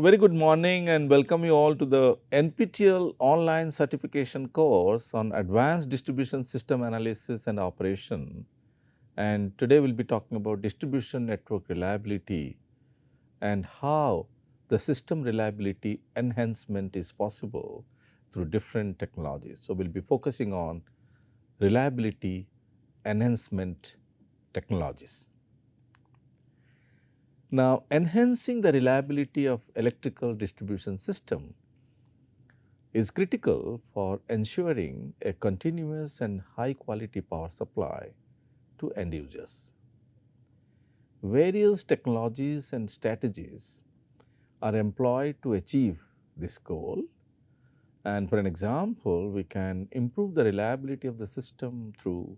A very good morning and welcome you all to the NPTEL online certification course on advanced distribution system analysis and operation. And today we'll be talking about distribution network reliability and how the system reliability enhancement is possible through different technologies. So we'll be focusing on reliability enhancement technologies. Now, enhancing the reliability of electrical distribution system is critical for ensuring a continuous and high quality power supply to end users. Various technologies and strategies are employed to achieve this goal. And for an example, we can improve the reliability of the system through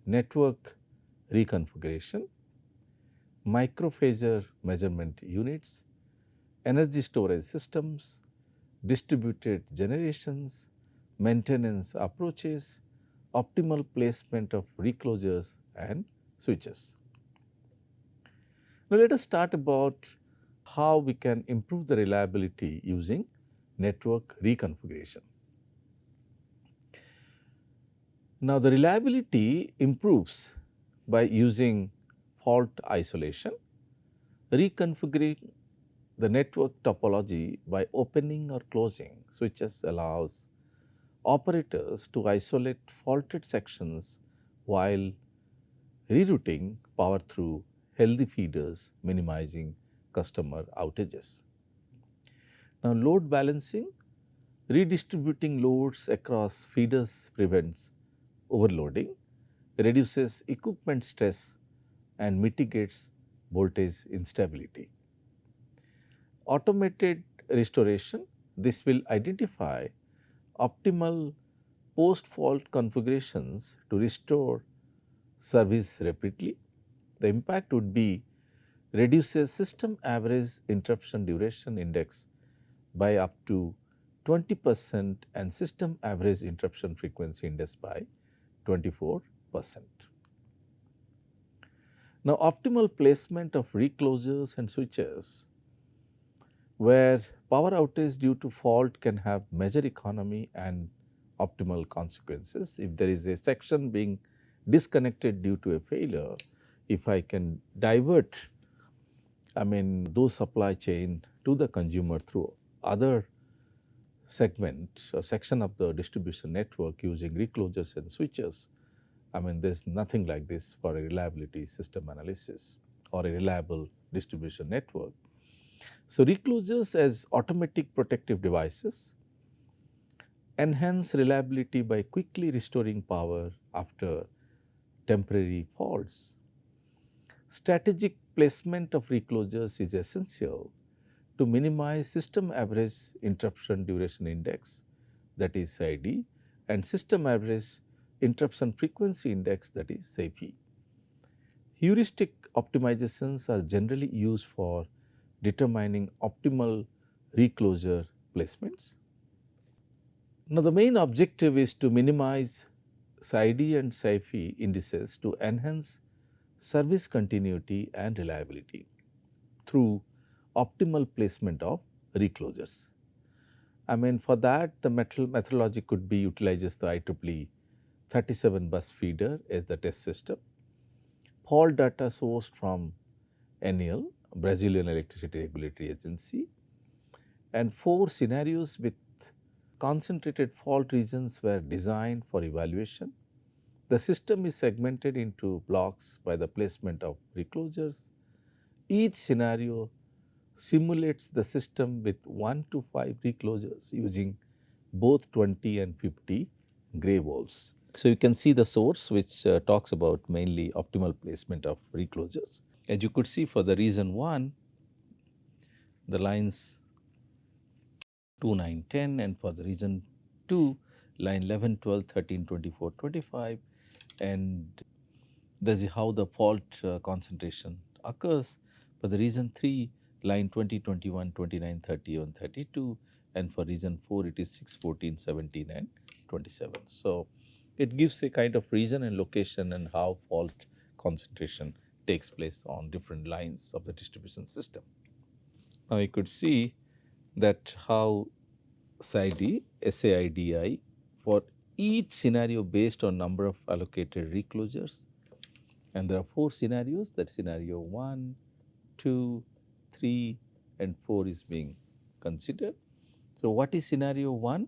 network reconfiguration, micro-phasor measurement units, energy storage systems, distributed generations, maintenance approaches, optimal placement of reclosers and switches. Now, let us start about how we can improve the reliability using network reconfiguration. Now, the reliability improves by using fault isolation, reconfiguring the network topology by opening or closing switches allows operators to isolate faulted sections while rerouting power through healthy feeders, minimizing customer outages. Now, load balancing, redistributing loads across feeders prevents overloading, reduces equipment stress and mitigates voltage instability. Automated restoration, this will identify optimal post-fault configurations to restore service rapidly. The impact would be reduces system average interruption duration index by up to 20% and system average interruption frequency index by 24%. Now, optimal placement of reclosers and switches where power outage due to fault can have major economy and optimal consequences. If there is a section being disconnected due to a failure, if I can divert those supply chain to the consumer through other segment or section of the distribution network using reclosers and switches, there's nothing like this for a reliability system analysis or a reliable distribution network. So, reclosers as automatic protective devices enhance reliability by quickly restoring power after temporary faults. Strategic placement of reclosers is essential to minimize system average interruption duration index, that is SID, and system average interruption frequency index, that is SAFE. Heuristic optimizations are generally used for determining optimal recloser placements. Now, the main objective is to minimize SID and SAFE indices to enhance service continuity and reliability through optimal placement of reclosers. For that, the methodology could be utilizes the IEEE 37 bus feeder as the test system, fault data sourced from ENEL, Brazilian Electricity Regulatory Agency, and 4 scenarios with concentrated fault regions were designed for evaluation. The system is segmented into blocks by the placement of reclosers. Each scenario simulates the system with 1 to 5 reclosers using both 20 and 50 gray wolves. So, you can see the source which talks about mainly optimal placement of reclosers. As you could see, for the reason 1, the lines 2, 9, 10, and for the reason 2, line 11, 12, 13, 24, 25, and this is how the fault concentration occurs. For the reason 3, line 20, 21, 29, 30, and 32, and for reason 4, it is 6, 14, 17, and 27. So, it gives a kind of region and location and how fault concentration takes place on different lines of the distribution system. Now, you could see that how SAIDI for each scenario based on number of allocated reclosers, and there are 4 scenarios, that scenario 1, 2, 3 and 4 is being considered. So what is scenario 1?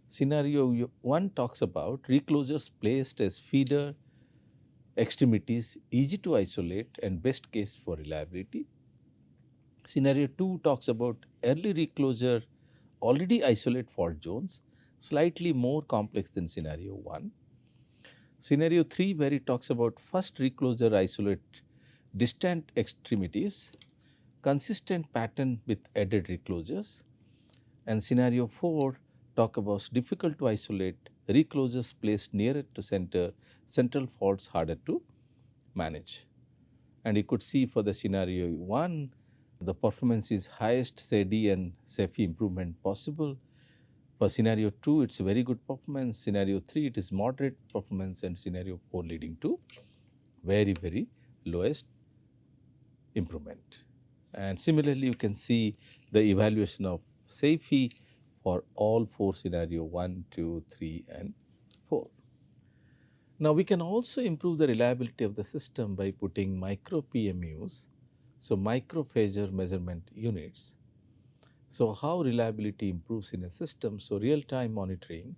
Scenario 1 talks about reclosers placed as feeder extremities, easy to isolate and best case for reliability. Scenario 2 talks about early reclosure, already isolate fault zones, slightly more complex than scenario 1. Scenario 3, where it talks about first reclosure, isolate distant extremities, consistent pattern with added reclosures. And scenario 4 talk about difficult to isolate, reclosures placed nearer to center, central faults harder to manage. And you could see for the scenario 1, the performance is highest SEDI and SEFI improvement possible. For scenario 2, it's a very good performance. Scenario 3, it is moderate performance, and scenario 4 leading to very, very lowest improvement. And similarly, you can see the evaluation of SEFI for all 4 scenario 1, 2, 3 and 4. Now we can also improve the reliability of the system by putting micro PMUs, so micro-phasor measurement units. So how reliability improves in a system? So real-time monitoring,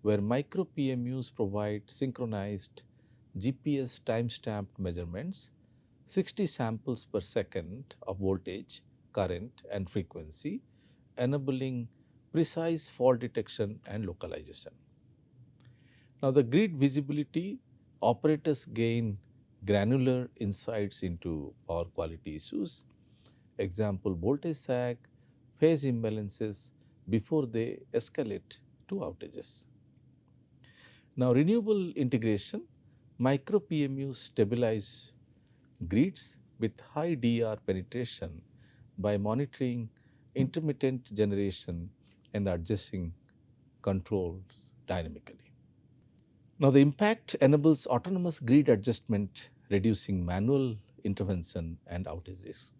where micro PMUs provide synchronized GPS time-stamped measurements, 60 samples per second of voltage, current and frequency, enabling precise fault detection and localization. Now the grid visibility, operators gain granular insights into power quality issues, example voltage sag, phase imbalances before they escalate to outages. Now renewable integration, micro PMUs stabilize grids with high DR penetration by monitoring intermittent generation and adjusting controls dynamically. Now, the impact enables autonomous grid adjustment, reducing manual intervention and outage risk.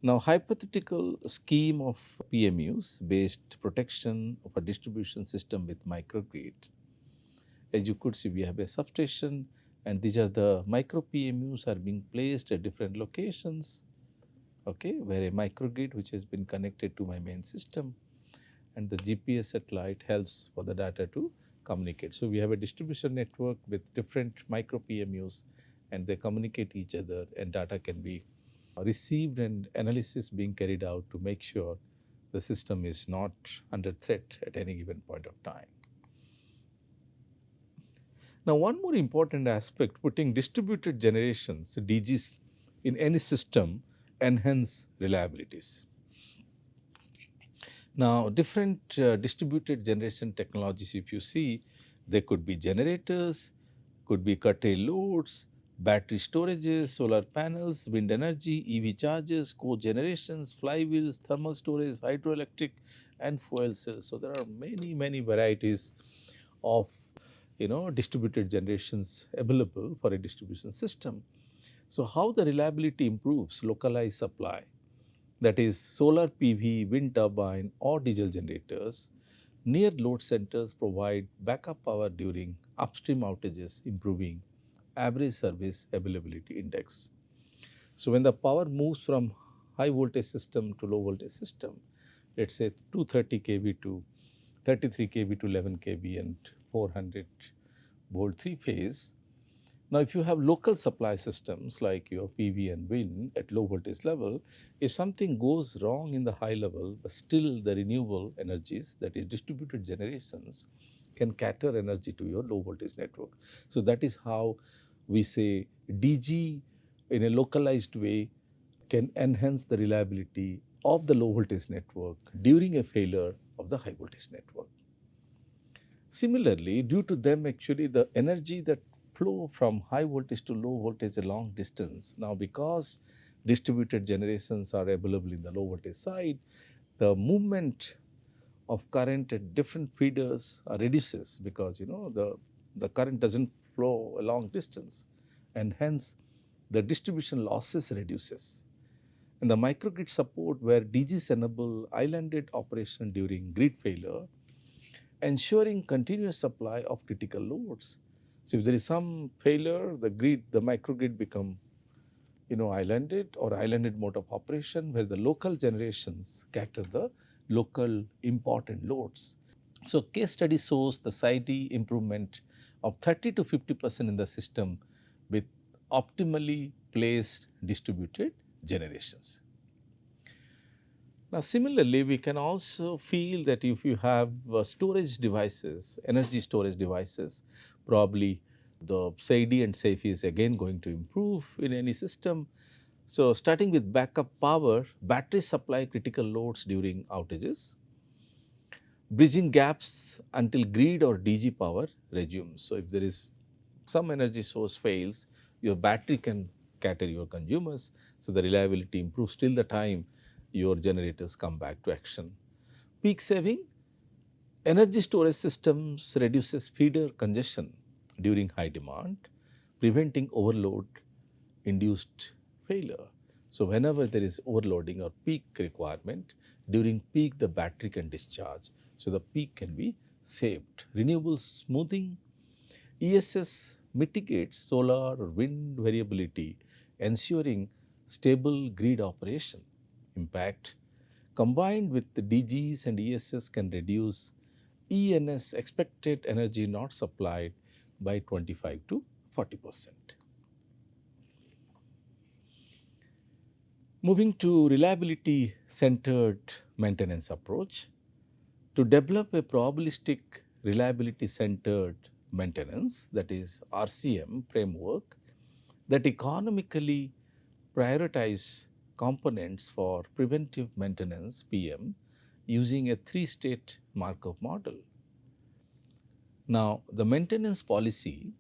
Now, hypothetical scheme of PMUs based protection of a distribution system with microgrid. As you could see, we have a substation, and these are the micro PMUs are being placed at different locations, okay, where a microgrid which has been connected to my main system, and the GPS satellite helps for the data to communicate. So we have a distribution network with different micro PMUs, and they communicate each other, and data can be received and analysis being carried out to make sure the system is not under threat at any given point of time. Now, one more important aspect, putting distributed generations, DGs, in any system enhance reliabilities. Now, different distributed generation technologies, if you see, there could be generators, could be curtail loads, battery storages, solar panels, wind energy, EV chargers, co-generations, flywheels, thermal storage, hydroelectric, and fuel cells. So there are many, many varieties of distributed generations available for a distribution system. So how the reliability improves? Localized supply, that is solar PV, wind turbine or diesel generators near load centers provide backup power during upstream outages, improving average service availability index. So when the power moves from high voltage system to low voltage system, let's say 230 kV to 33 kV to 11 kV and 400 volt three phase. Now, if you have local supply systems like your PV and wind at low voltage level, if something goes wrong in the high level, but still the renewable energies, that is distributed generations, can cater energy to your low voltage network. So that is how we say DG in a localized way can enhance the reliability of the low voltage network during a failure of the high voltage network. Similarly, due to them, actually the energy that flow from high voltage to low voltage a long distance, now because distributed generations are available in the low voltage side, the movement of current at different feeders reduces, because the current doesn't flow a long distance, and hence the distribution losses reduces. And the microgrid support where DGs enable islanded operation during grid failure, ensuring continuous supply of critical loads. So if there is some failure, the microgrid become islanded or islanded mode of operation where the local generations cater the local important loads. So case study shows the SID improvement of 30 to 50% in the system with optimally placed distributed generations. Now, similarly, we can also feel that if you have storage devices, energy storage devices, probably the SAIDI and SAFE is again going to improve in any system. So, starting with backup power, batteries supply critical loads during outages, bridging gaps until grid or DG power resumes. So, if there is some energy source fails, your battery can cater your consumers. So, the reliability improves till the time your generators come back to action. Peak saving, energy storage systems reduces feeder congestion during high demand, preventing overload induced failure. So, whenever there is overloading or peak requirement, during peak the battery can discharge. So, the peak can be saved. Renewable smoothing, ESS mitigates solar or wind variability, ensuring stable grid operation. Impact, combined with the DGs and ESS, can reduce ENS, expected energy not supplied, by 25 to 40%. Moving to reliability centered maintenance approach, to develop a probabilistic reliability centered maintenance, that is RCM framework, that economically prioritize components for preventive maintenance PM using a three-state Markov model. Now, the maintenance policy,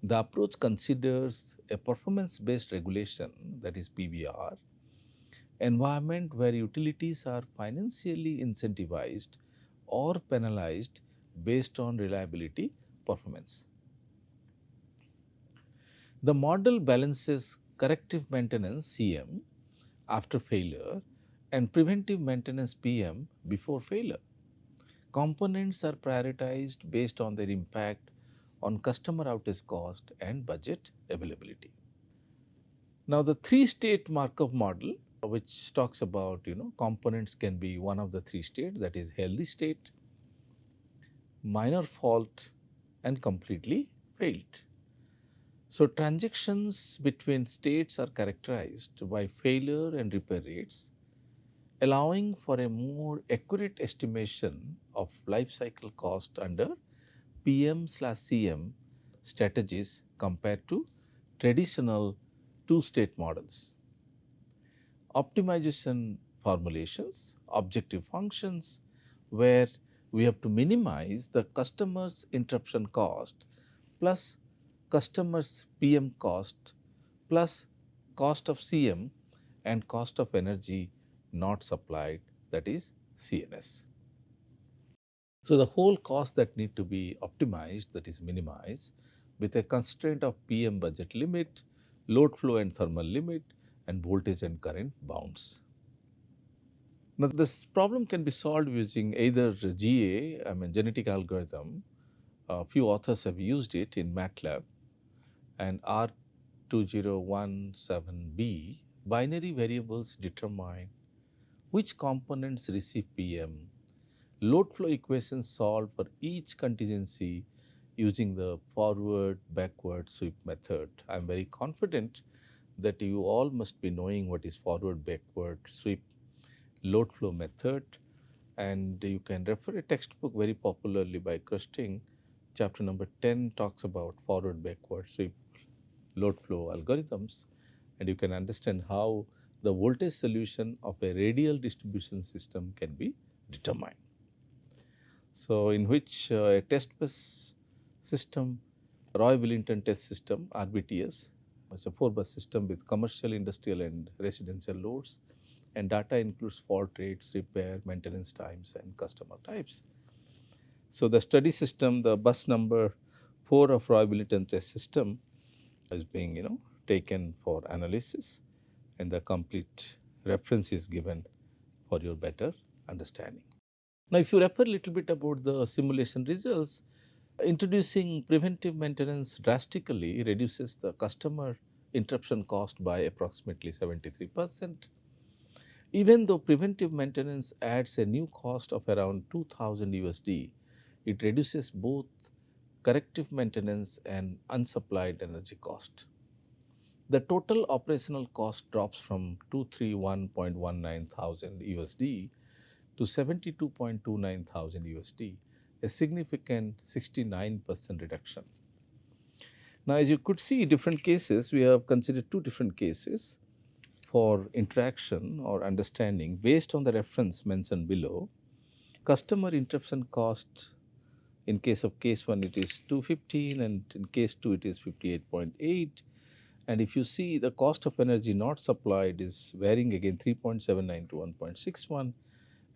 the approach considers a performance-based regulation, that is PBR, environment where utilities are financially incentivized or penalized based on reliability performance. The model balances corrective maintenance CM after failure and preventive maintenance PM before failure. Components are prioritized based on their impact on customer outage cost and budget availability. Now, the three-state Markov model, which talks about components can be one of the three states, that is healthy state, minor fault, and completely failed. So, transactions between states are characterized by failure and repair rates, allowing for a more accurate estimation of life cycle cost under PM/CM strategies compared to traditional two-state models. Optimization formulations, objective functions, where we have to minimize the customer's interruption cost plus customer's PM cost plus cost of CM and cost of energy not supplied, that is CNS. So, the whole cost that need to be optimized, that is minimized, with a constraint of PM budget limit, load flow and thermal limit, and voltage and current bounds. Now, this problem can be solved using either GA, genetic algorithm. A few authors have used it in MATLAB, and R2017B. Binary variables determine which components receive PM. Load flow equations solved for each contingency using the forward backward sweep method. I am very confident that you all must be knowing what is forward backward sweep load flow method, and you can refer a textbook very popularly by Krusting. Chapter number 10 talks about forward backward sweep load flow algorithms, and you can understand how the voltage solution of a radial distribution system can be determined. So, in which a test bus system, Roy Willington test system, RBTS, it's a 4-bus system with commercial, industrial and residential loads, and data includes fault rates, repair, maintenance times and customer types. So, the study system, the bus number 4 of Roy Willington test system is being taken for analysis, and the complete reference is given for your better understanding. Now, if you refer a little bit about the simulation results, introducing preventive maintenance drastically reduces the customer interruption cost by approximately 73%. Even though preventive maintenance adds a new cost of around 2000 USD, it reduces both corrective maintenance and unsupplied energy cost. The total operational cost drops from 231.19 thousand USD to 72.29 thousand USD, a significant 69% reduction. Now, as you could see, different cases, we have considered two different cases for interaction or understanding based on the reference mentioned below. Customer interruption cost, in case of case 1 it is 215 and in case 2 it is 58.8, and if you see the cost of energy not supplied is varying again 3.79 to 1.61,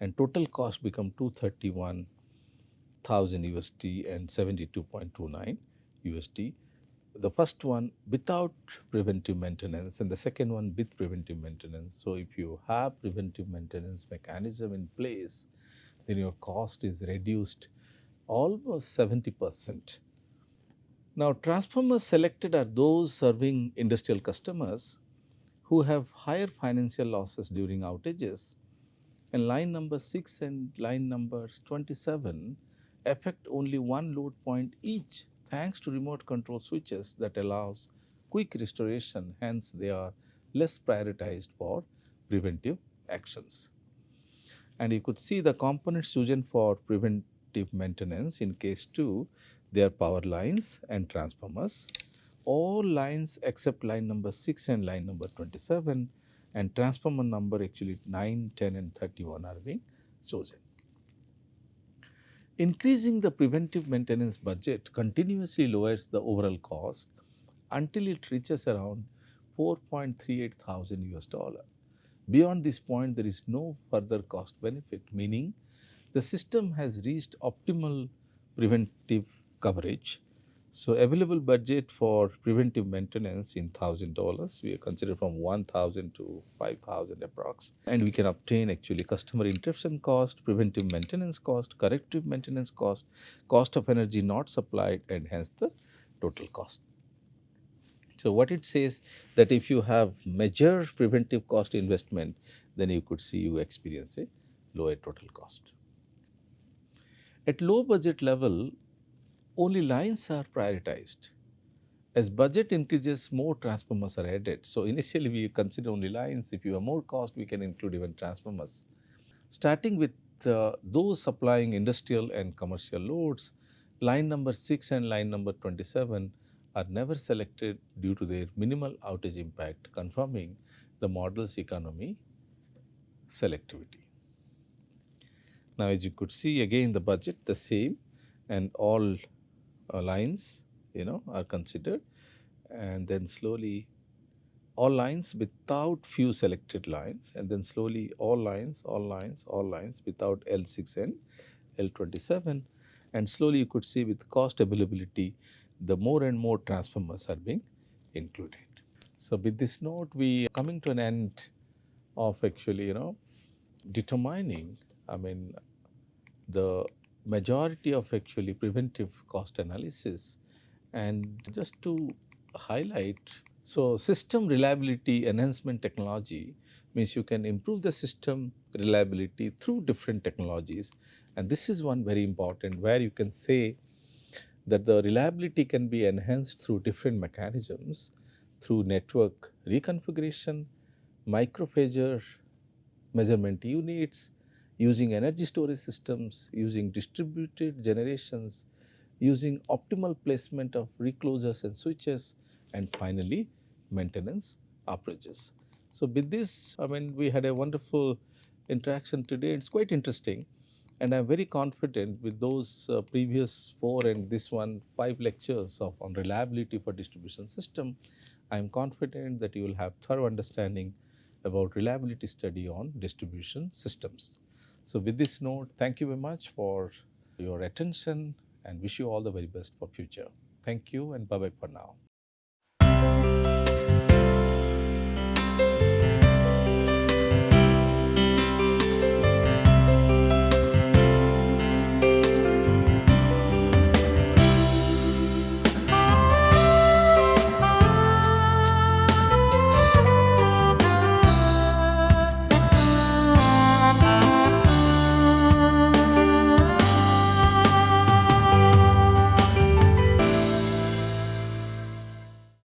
and total cost become 231,000 USD and 72.29 USD. The first one without preventive maintenance and the second one with preventive maintenance. So if you have preventive maintenance mechanism in place, then your cost is reduced almost 70%. Now, transformers selected are those serving industrial customers who have higher financial losses during outages, and line number 6 and line number 27 affect only one load point each thanks to remote control switches that allows quick restoration, hence they are less prioritized for preventive actions. And you could see the components chosen for preventive maintenance in case 2, they are power lines and transformers. All lines except line number 6 and line number 27, and transformer number actually 9, 10 and 31 are being chosen. Increasing the preventive maintenance budget continuously lowers the overall cost until it reaches around 4.38 thousand US dollar. Beyond this point, there is no further cost benefit, meaning the system has reached optimal preventive coverage. So, available budget for preventive maintenance in $1,000, we consider from 1,000 to 5,000 approx. And we can obtain actually customer interruption cost, preventive maintenance cost, corrective maintenance cost, cost of energy not supplied, and hence the total cost. So, what it says that if you have major preventive cost investment, then you could see you experience a lower total cost. At low budget level, only lines are prioritized. As budget increases, more transformers are added. So, initially we consider only lines. If you have more cost, we can include even transformers. Starting with those supplying industrial and commercial loads, line number 6 and line number 27 are never selected due to their minimal outage impact, confirming the model's economy selectivity. Now, as you could see, again the budget the same, and all lines are considered, and then slowly all lines without few selected lines, and then slowly all lines without L6 and L27, and slowly you could see with cost availability, the more and more transformers are being included. So, with this note, we are coming to an end of actually determining, the majority of actually preventive cost analysis. And just to highlight, so system reliability enhancement technology means you can improve the system reliability through different technologies, and this is one very important where you can say that the reliability can be enhanced through different mechanisms, through network reconfiguration, micro-phasor measurement units, using energy storage systems, using distributed generations, using optimal placement of reclosers and switches, and finally maintenance approaches. So, with this, we had a wonderful interaction today. It's quite interesting, and I'm very confident with those previous 4 and this one 5 lectures on reliability for distribution system. I'm confident that you will have thorough understanding about reliability study on distribution systems. So, with this note, thank you very much for your attention and wish you all the very best for future. Thank you and bye-bye for now.